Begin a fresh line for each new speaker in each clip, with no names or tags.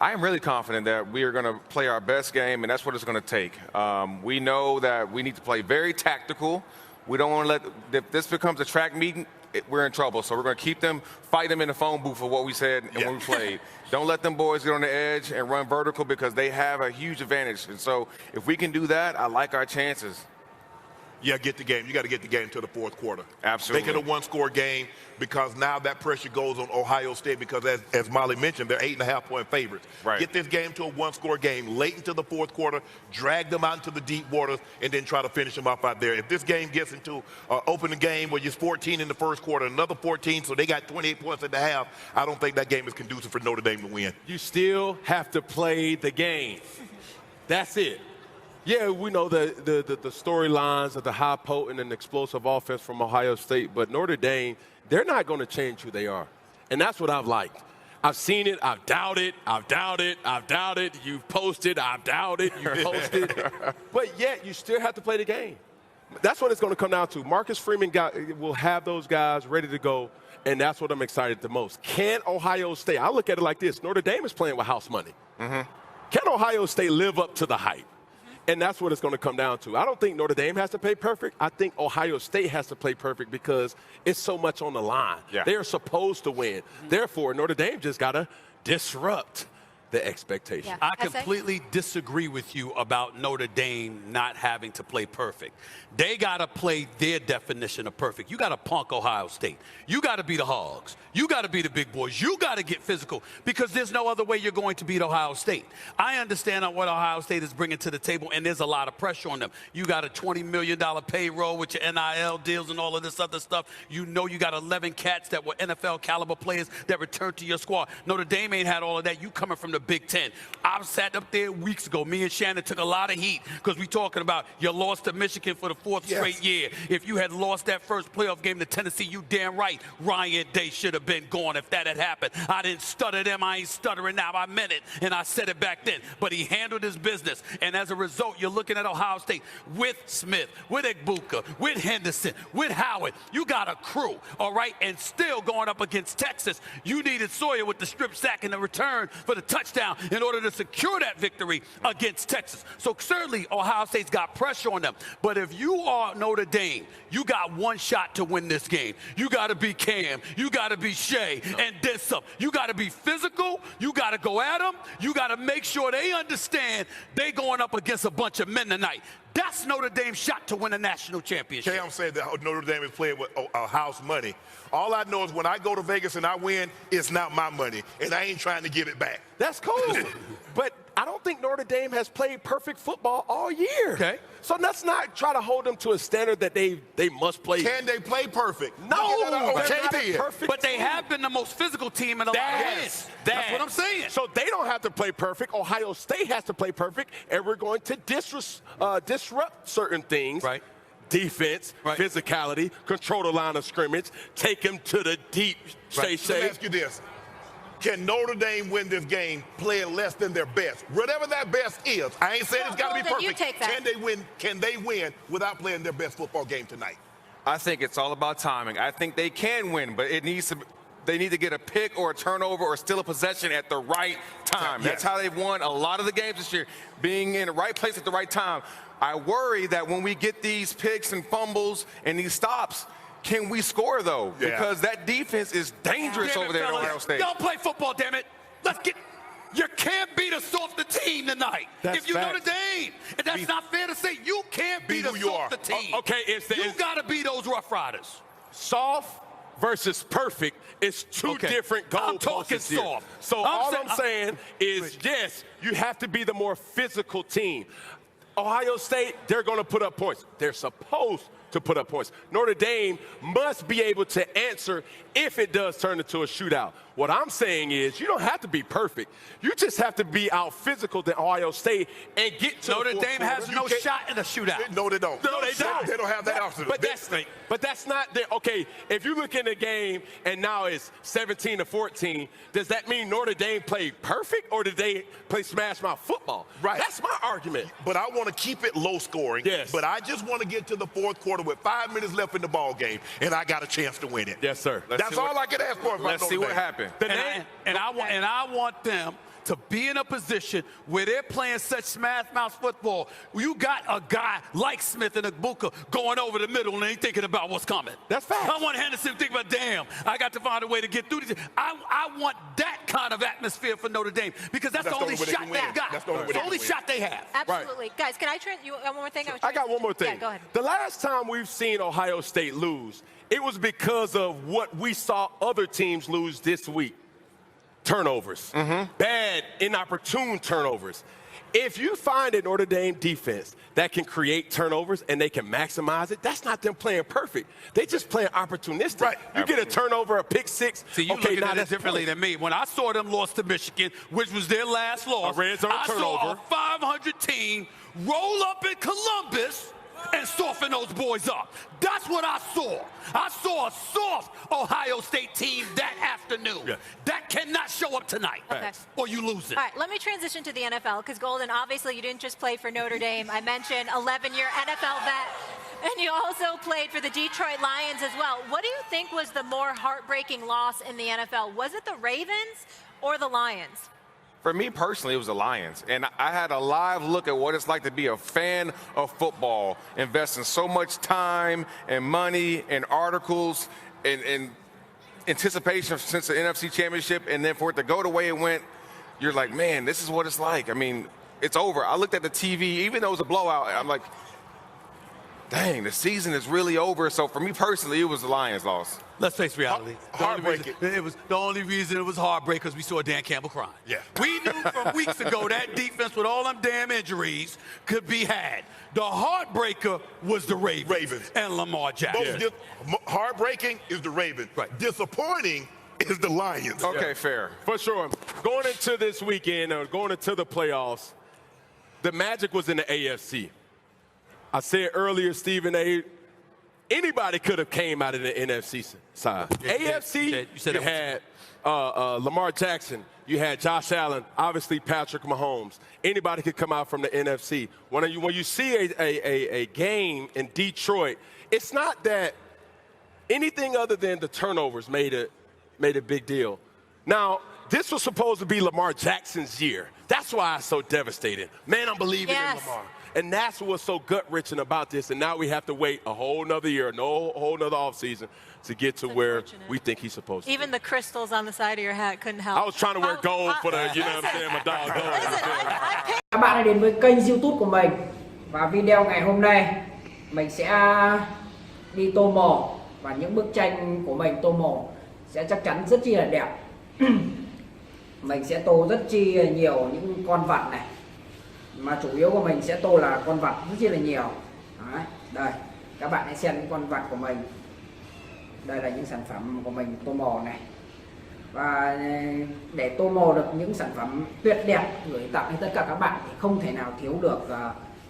I am really confident that we are going to play our best game, and that's what it's going to take. We know that we need to play very tactical. We don't want to let – if this becomes a track meeting, we're in trouble. So we're going to keep them, fight them in the phone booth for what we said and when we played. Don't let them boys get on the edge and run vertical because they have a huge advantage. And so if we can do that, I like our chances.
Yeah, get the game. You got to get the game to the fourth quarter.
Absolutely.
Make it a one-score game because now that pressure goes on Ohio State because, as Molly mentioned, they're 8.5-point favorites.
Right.
Get this game to a one-score game late into the fourth quarter, drag them out into the deep waters, and then try to finish them off out there. If this game gets into an opening game where you're 14 in the first quarter, another 14, so they got 28 points at the half, I don't think that game is conducive for Notre Dame to win.
You still have to play the game. That's it. Yeah, we know the storylines of the high potent and explosive offense from Ohio State, but Notre Dame, they're not going to change who they are. And that's what I've liked. I've seen it, I've doubted, you've posted, I've doubted, you've posted. But yet, you still have to play the game. That's what it's going to come down to. Marcus Freeman will have those guys ready to go, and that's what I'm excited the most. Can Ohio State, I look at it like this, Notre Dame is playing with house money. Can Ohio State live up to the hype? And that's what it's going to come down to. I don't think Notre Dame has to play perfect. I think Ohio State has to play perfect because it's so much on the line.
Yeah.
They're supposed to win. Therefore, Notre Dame just got to disrupt the expectation.
Yeah.
I completely disagree with you about Notre Dame not having to play perfect. They got to play their definition of perfect. You got to punk Ohio State. You got to be the Hogs. You got to be the big boys. You got to get physical because there's no other way you're going to beat Ohio State. I understand what Ohio State is bringing to the table, and there's a lot of pressure on them. You got a $20 million payroll with your NIL deals and all of this other stuff. You know you got 11 cats that were NFL caliber players that returned to your squad. Notre Dame ain't had all of that. You coming from the Big Ten. I sat up there weeks ago. Me and Shannon took a lot of heat because we talking about you lost to Michigan for the fourth straight year. If you had lost that first playoff game to Tennessee, you damn right Ryan Day should have been gone if that had happened. I didn't stutter them. I ain't stuttering now. I meant it, and I said it back then. But he handled his business, and as a result, you're looking at Ohio State with Smith, with Egbuka, with Henderson, with Howard. You got a crew, all right, and still going up against Texas. You needed Sawyer with the strip sack and the return for the touchdown in order to secure that victory against Texas. So certainly Ohio State's got pressure on them. But if you are Notre Dame, you got one shot to win this game. You got to be Cam. You got to be Shea and then some. You got to be physical. You got to go at them. You got to make sure they understand they going up against a bunch of men tonight. That's Notre Dame's shot to win a national championship.
Cam said that Notre Dame is playing with house money. All I know is when I go to Vegas and I win, it's not my money, and I ain't trying to give it back.
That's cool. But I don't think Notre Dame has played perfect football all year.
Okay.
So let's not try to hold them to a standard that they must play.
Can they play perfect?
No,
they're not a
perfect
But they
team.
have been the most physical team in a lot of years. That's what I'm saying.
So they don't have to play perfect. Ohio State has to play perfect, and we're going to disrupt certain things.
Right.
Defense, physicality, control the line of scrimmage, take them to the deep.
Let me ask you this. Can Notre Dame win this game playing less than their best? Whatever that best is, I ain't saying it's got to be perfect. Can they win without playing their best football game tonight?
I think it's all about timing. I think they can win, but they need to get a pick or a turnover or steal a possession at the right time. That's how they've won a lot of the games this year, being in the right place at the right time. I worry that when we get these picks and fumbles and these stops, can we score, though? Because that defense is dangerous over there at Ohio State.
Don't play football, damn it. Let's get – you can't beat us off the team tonight. If you Notre Dame. And that's not fair to say. You can't beat us off the team. You got to be those Rough Riders.
Soft versus perfect is two different goalposts.
I'm talking soft.
So all I'm saying is, yes, you have to be the more physical team. Ohio State, they're going to put up points. They're supposed to put up points. Notre Dame must be able to answer if it does turn into a shootout. What I'm saying is you don't have to be perfect. You just have to be out physical than Ohio State and get to
Notre Dame has no shot in a shootout.
No, they don't.
No, they don't.
They don't have that option.
But that's not the, okay, if you look in the game and now it's 17-14, does that mean Notre Dame played perfect or did they play smash mouth football?
Right.
That's my argument.
But I want to keep it low scoring.
Yes.
But I just want to get to the fourth quarter with 5 minutes left in the ball game, and I got a chance to win it.
Yes, sir.
That's all I can ask for.
Let's see what happens.
And I want them to be in a position where they're playing such smash mouth football. You got a guy like Smith and Ibuka going over the middle and ain't thinking about what's coming.
That's fact.
I want Henderson to think about, damn, I got to find a way to get through this. I want that kind of atmosphere for Notre Dame because that's the only shot they've got.
That's the only way
It's
they
the only
can
shot they have.
Absolutely. Guys, can I you one more thing?
I got one more thing.
Yeah, go ahead.
The last time we've seen Ohio State lose, it was because of what we saw other teams lose this week. Turnovers. Bad, inopportune turnovers. If you find a Notre Dame defense that can create turnovers and they can maximize it, that's not them playing perfect. They just playing opportunistic.
Right.
You get a turnover, a pick six.
See, you
okay,
looking
now
at it
that's
differently than me. When I saw them lost to Michigan, which was their last loss,
A red zone
I saw
turnover.
a 500 team roll up in Columbus and soften those boys up. That's what I saw. I saw a soft Ohio State team that afternoon.
Yeah.
That cannot show up tonight,
Okay.
or you lose it.
All right, let me transition to the NFL because, Golden, obviously you didn't just play for Notre Dame. I mentioned 11-year NFL vet, and you also played for the Detroit Lions as well. What do you think was the more heartbreaking loss in the NFL? Was it the Ravens or the Lions?
For me personally, it was the Lions. And I had a live look at what it's like to be a fan of football, investing so much time and money and articles and anticipation since the NFC Championship, and then for it to go the way it went, you're like, man, this is what it's like. I mean, it's over. I looked at the TV, even though it was a blowout, I'm like, dang, the season is really over. So for me personally, it was the Lions' loss.
Let's face reality.
Heartbreaking.
The only reason it was heartbreak because we saw Dan Campbell crying.
Yeah.
We knew from weeks ago that defense with all them damn injuries could be had. The heartbreaker was the Ravens. And Lamar Jackson.
Heartbreaking is the Ravens.
Right.
Disappointing is the Lions.
Okay, fair.
For sure. Going into this weekend or going into the playoffs, the magic was in the AFC. I said earlier, Stephen A., anybody could have came out of the NFC side. AFC, you had Lamar Jackson. You had Josh Allen, obviously Patrick Mahomes. Anybody could come out from the NFC. When you see a game in Detroit, it's not that anything other than the turnovers made a big deal. Now, this was supposed to be Lamar Jackson's year. That's why I'm so devastated. Man, I'm believing in Lamar. And that's what's so gut-wrenching about this. And now we have to wait a whole nother year, a whole nother offseason to get to where we think he's supposed to.
Even the crystals on the side of your hat couldn't help.
I was trying to wear gold for the, you know what I'm saying, my dog gold.
Các bạn đã đến với kênh YouTube của mình và video ngày hôm nay mình sẽ đi tô màu và những bức tranh của mình tô màu sẽ chắc chắn rất chi là đẹp. Mình sẽ tô rất chi là nhiều những con vật này, mà chủ yếu của mình sẽ tô là con vật rất chi là nhiều. Đấy, đây các bạn hãy xem những con vật của mình. Đây là những sản phẩm của mình tô màu này. Và để tô màu được những sản phẩm tuyệt đẹp gửi tặng đến tất cả các bạn thì không thể nào thiếu được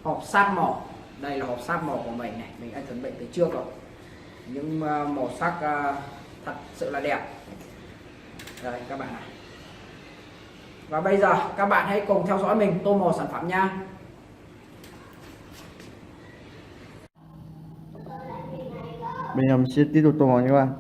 hộp sáp màu. Đây là hộp sáp màu của mình này, mình đã chuẩn bị từ trước rồi. Những màu sắc thật sự là đẹp. Đây các bạn này. Và bây giờ các bạn hãy cùng theo dõi mình tô màu sản phẩm nha.
Bây giờ mình sẽ tiếp tục tô màu nha các bạn.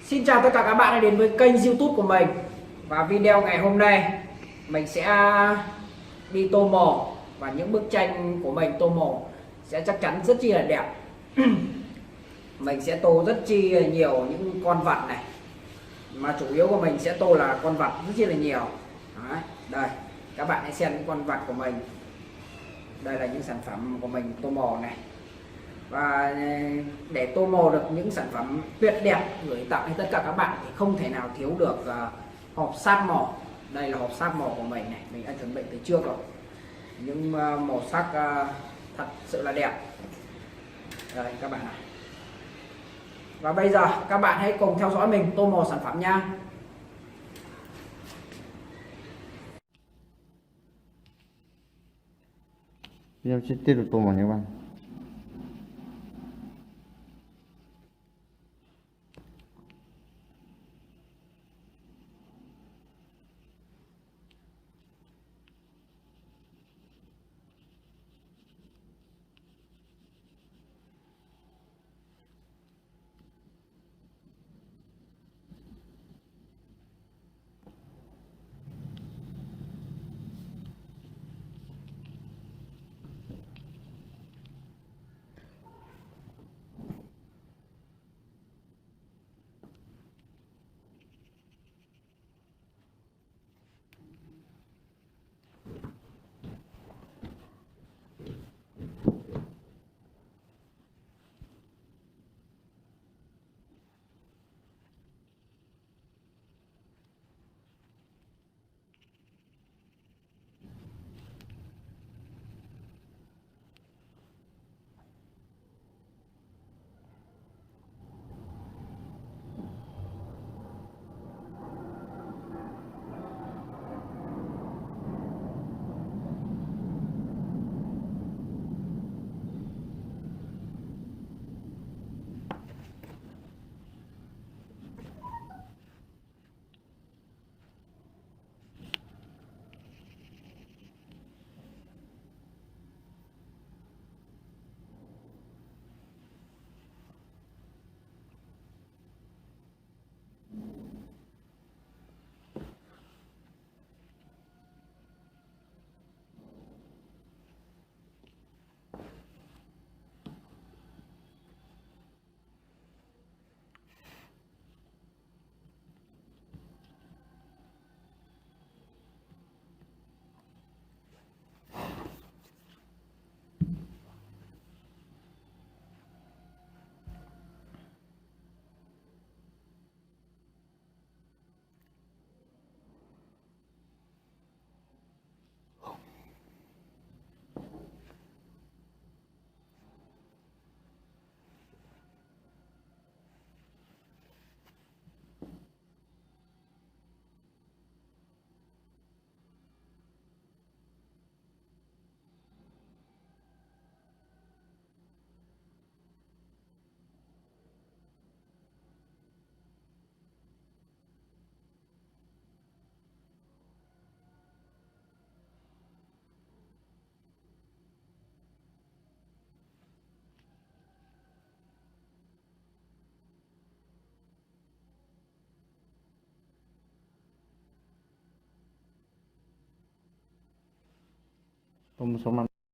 Xin chào tất cả các bạn đã đến với kênh YouTube của mình. Và video ngày hôm nay mình sẽ đi tô màu, và những bức tranh của mình tô màu sẽ chắc chắn rất chi là đẹp. Mình sẽ tô rất chi là nhiều những con vật này, mà chủ yếu của mình sẽ tô là con vật rất chi là nhiều. Đấy, đây các bạn hãy xem những con vật của mình. Đây là những sản phẩm của mình tô màu này. Và để tô màu được những sản phẩm tuyệt đẹp gửi tặngให้tất cả các bạn thì không thể nào thiếu được hộp sáp màu. Đây là hộp sáp màu của mình này, mình đã chuẩn bị từ trước rồi. Những màu sắc thật sự là đẹp. Đây các bạn này. Và bây giờ các bạn hãy cùng theo dõi mình tô màu sản phẩm nha.
Bây giờ sẽ tiếp tục tô màu nha các bạn. Tô màu số 5.